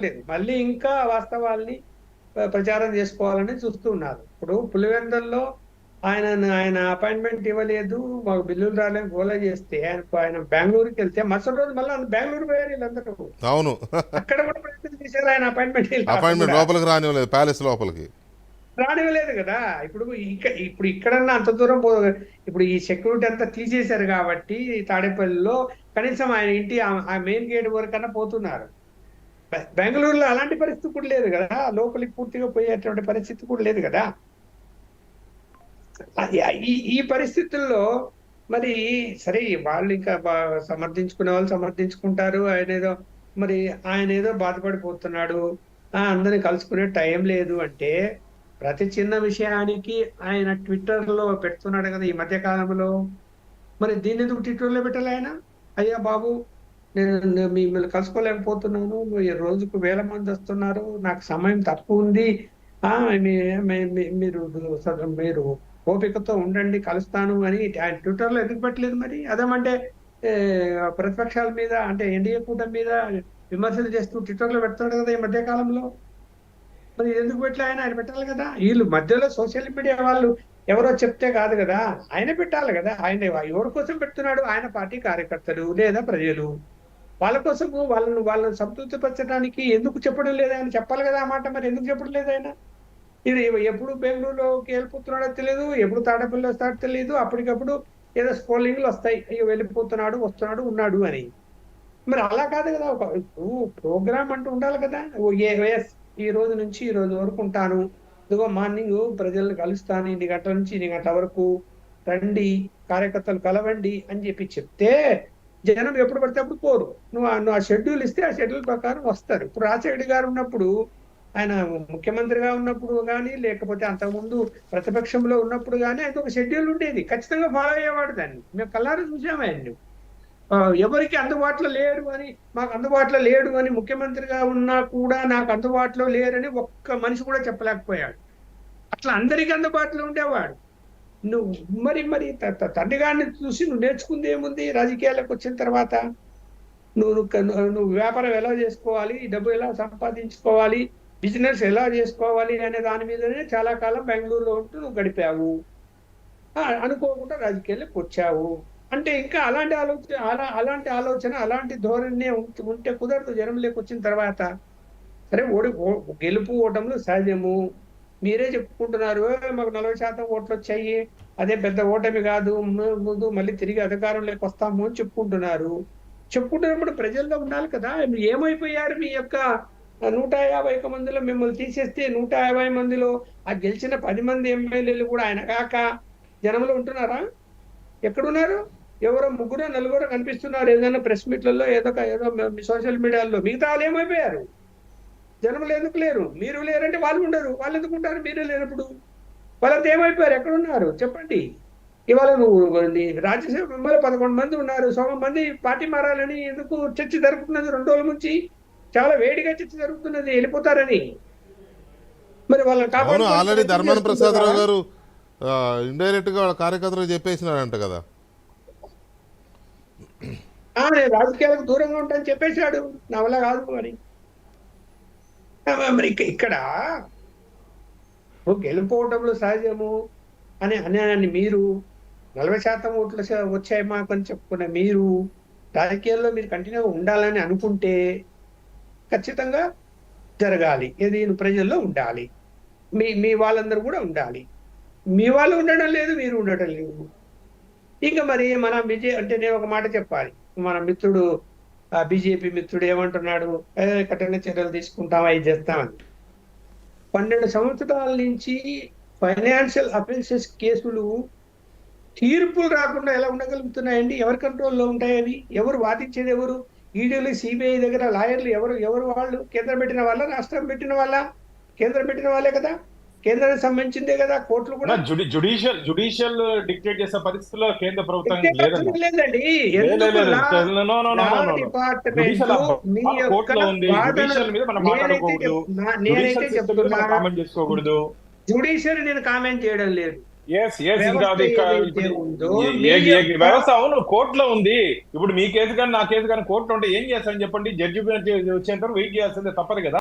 లేదు, మళ్ళీ ఇంకా వాస్తవాల్ని ప్రచారం చేసుకోవాలని చూస్తూ ఉన్నారు. ఇప్పుడు పులివెందుల్లో ఆయన ఆయన అపాయింట్మెంట్ ఇవ్వలేదు, మాకు బిల్లులు రాలేదు గోల చేస్తే ఆయన బెంగళూరుకి వెళ్తే మరుసటి రోజు మళ్ళీ బెంగళూరు పోయారు వీళ్ళందరూ. అవును. అక్కడ కూడా ప్రయత్నం చేశారు ఆయన అపాయింట్మెంట్ అపాయింట్మెంట్ రాకుండా. లోపలికి రానివ్వలేదు, ప్యాలెస్ లోపలికి. రానివ్వలేదు కదా. ఇప్పుడు ఇక్కడన్నా అంత దూరం ఇప్పుడు ఈ సెక్యూరిటీ అంతా తీసేశారు కాబట్టి తాడేపల్లిలో కనీసం ఆయన ఇంటి ఆ మెయిన్ గేట్ వరకన్నా పోతున్నారు. బెంగళూరులో అలాంటి పరిస్థితి కూడా లేదు కదా, లోపలికి పూర్తిగా పోయేటువంటి పరిస్థితి కూడా లేదు కదా. ఈ పరిస్థితుల్లో మరి సరే వాళ్ళు ఇంకా సమర్థించుకునే వాళ్ళు సమర్థించుకుంటారు. ఆయన ఏదో బాధపడిపోతున్నాడు, అందరిని కలుసుకునే టైం లేదు అంటే ప్రతి చిన్న విషయానికి ఆయన ట్విట్టర్ లో పెడుతున్నాడు కదా ఈ మధ్య కాలంలో. మరి దీన్ని ఎందుకు ట్విట్టర్ లో పెట్టాలి ఆయన? అయ్యా బాబు, నేను మిమ్మల్ని కలుసుకోలేకపోతున్నాను, రోజుకు 1000 మంది వస్తున్నారు, నాకు సమయం తక్కువ ఉంది, మీరు మీరు ఓపికతో ఉండండి, కలుస్తాను అని ఆయన ట్విట్టర్ లో ఎందుకు పెట్టలేదు? మరి అదేమంటే ప్రతిపక్షాల మీద అంటే ఎన్డీఏ కూటమి మీద విమర్శలు చేస్తూ ట్విట్టర్ లో పెడుతున్నాడు కదా ఈ మధ్య కాలంలో. మరి ఎందుకు పెట్టలే ఆయన పెట్టాలి కదా. వీళ్ళు మధ్యలో సోషల్ మీడియా వాళ్ళు ఎవరో చెప్తే కాదు కదా, ఆయన పెట్టాలి కదా. ఆయన ఎవరి కోసం పెడుతున్నాడు? ఆయన పార్టీ కార్యకర్తలు లేదా ప్రజలు, వాళ్ళ కోసము వాళ్ళని సంతృప్తిపరచడానికి ఎందుకు చెప్పడం లేదు? ఆయన చెప్పాలి కదా ఆ మాట. మరి ఎందుకు చెప్పడం లేదు ఆయన? ఇది ఎప్పుడు బెంగళూరులోకి వెళ్ళిపోతున్నాడో తెలియదు, ఎప్పుడు తాడేపల్లి వస్తాడో తెలియదు. అప్పటికప్పుడు ఏదో స్క్రోలింగ్లు వస్తాయి, అయ్యో వెళ్ళిపోతున్నాడు, వస్తున్నాడు, ఉన్నాడు అని. మరి అలా కాదు కదా. ఒక ప్రోగ్రామ్ అంటూ ఉండాలి కదా. ఈ రోజు నుంచి ఈ రోజు వరకు ఉంటాను, ఇదిగో మార్నింగ్ ప్రజల్ని కలుస్తాను, ఇన్ని గంటల నుంచి ఇన్ని గంటల వరకు రండి, కార్యకర్తలు కలవండి అని చెప్తే జనం ఎప్పుడు పడితే అప్పుడు పోరు. నువ్వు ఆ షెడ్యూల్ ఇస్తే ఆ షెడ్యూల్ ప్రకారం వస్తారు. ఇప్పుడు రాజశేఖర్ గారు ఉన్నప్పుడు, ఆయన ముఖ్యమంత్రిగా ఉన్నప్పుడు కానీ, లేకపోతే అంతకుముందు ప్రతిపక్షంలో ఉన్నప్పుడు కానీ ఆయనకు ఒక షెడ్యూల్ ఉండేది, ఖచ్చితంగా ఫాలో అయ్యేవాడు. దాన్ని మేము కళ్ళారా చూసాము ఆయన్ని. ఎవరికి అందుబాటులో లేరు అని, మాకు అందుబాటులో లేడు అని ముఖ్యమంత్రిగా ఉన్నా కూడా నాకు అందుబాటులో లేరని ఒక్క మనిషి కూడా చెప్పలేకపోయాడు. అట్లా అందరికీ అందుబాటులో ఉండేవాడు. నువ్వు మరి తండ్రి గారిని చూసి నువ్వు నేర్చుకుంది ఏముంది? రాజకీయాలకు వచ్చిన తర్వాత నువ్వు వ్యాపారం ఎలా చేసుకోవాలి, డబ్బు ఎలా సంపాదించుకోవాలి, బిజినెస్ ఎలా చేసుకోవాలి అనే దాని మీదనే చాలా కాలం బెంగళూరులో ఉంటూ నువ్వు గడిపావు. అనుకోకుండా రాజకీయాలకు వచ్చావు అంటే ఇంకా అలాంటి ఆలోచన అలాంటి ధోరణి ఉంటే కుదరదు జనంలోకి వచ్చిన తర్వాత. సరే, గెలుపు ఓటములు సహజము. మీరే చెప్పుకుంటున్నారు మాకు 40% ఓట్లు వచ్చాయి, అదే పెద్ద ఓటమి కాదు, ముందు మళ్ళీ తిరిగి అధికారంలోకి వస్తాము అని చెప్పుకుంటున్నప్పుడు ప్రజల్లో ఉండాలి కదా. ఏమైపోయారు? మీ యొక్క 151 మందిలో మిమ్మల్ని తీసేస్తే 150 మందిలో ఆ గెలిచిన 10 మంది ఎమ్మెల్యేలు కూడా ఆయన కాక జనంలో ఉంటున్నారా? ఎక్కడున్నారు? ఎవరో 3-4 కనిపిస్తున్నారు ఏదైనా ప్రెస్ మీట్లలో, ఏదో సోషల్ మీడియాలో. మిగతా వాళ్ళు ఏమైపోయారు? జనములు ఎందుకు లేరు? మీరు లేరంటే వాళ్ళు ఉండరు, వాళ్ళు ఎందుకు ఉంటారు మీరే లేనప్పుడు? వాళ్ళంతా ఏమైపోయారు? ఎక్కడున్నారు చెప్పండి. ఇవాళ నువ్వు రాజ్యసభ మెంబర్లు 11 మంది ఉన్నారు, 100 మంది పార్టీ మారాలని ఎందుకు చర్చ జరుగుతున్నది? 2 రోజుల నుంచి చాలా వేడిగా చర్చ జరుగుతున్నది, వెళ్ళిపోతారని. మరి వాళ్ళని కాపాడు. ఆల్రెడీ ధర్మాన ప్రసాదరావు గారు ఇండైరెక్ట్ గా కార్యకర్తలు చెప్పేసినారంట కదా, నేను రాజకీయాలకు దూరంగా ఉంటానని చెప్పేశాడు, నా వల్ల కాదు అని. మరి ఇక్కడ గెలుపోవటంలో సహజము అని మీరు 40% ఓట్లు వచ్చాయి మాకు అని చెప్పుకున్న మీరు రాజకీయాల్లో మీరు కంటిన్యూగా ఉండాలని అనుకుంటే ఖచ్చితంగా జరగాలి. ఏది ప్రజల్లో ఉండాలి, మీ వాళ్ళందరూ కూడా ఉండాలి. మీ వాళ్ళు ఉండడం లేదు, మీరు ఉండటం లేదు. ఇంకా మరి మన అంటే నేను ఒక మాట చెప్పాలి. మన మిత్రుడు బీజేపీ మిత్రుడు ఏమంటున్నాడు? కఠిన చర్యలు తీసుకుంటామా, ఇది చేస్తామని. 12 సంవత్సరాల నుంచి ఫైనాన్షియల్ అఫెన్సెస్ కేసులు తీర్పులు రాకుండా ఎలా ఉండగలుగుతున్నాయండి? ఎవరి కంట్రోల్లో ఉంటాయి అవి? ఎవరు వాదించేది? ఎవరు? ఈడీలు, సిబిఐ దగ్గర లాయర్లు ఎవరు వాళ్ళు? కేంద్రం పెట్టిన వాళ్ళ, రాష్ట్రం పెట్టిన వాళ్ళ? కేంద్రం పెట్టిన వాళ్ళే కదా, కేంద్రానికి సంబంధించిందే కదా. కోర్టులు కూడా జుడిషియల్ డిక్టేట్ చేసే పరిస్థితుల్లో కేంద్ర ప్రభుత్వం లేదండి. నేనైతే చెప్తున్నా, జుడిషియల్ నేను కామెంట్ చేయడం లేదు. ఇంకా అది ఏదైతే ఉందో వ్యవస్థ అవును కోర్టులో ఉంది. ఇప్పుడు మీ కేసు కానీ నా కేసు కానీ కోర్టులో ఉంటే ఏం చేస్తారని చెప్పండి, జడ్జి వచ్చేంత వెయిట్ చేయాల్సిందే, తప్పదు కదా.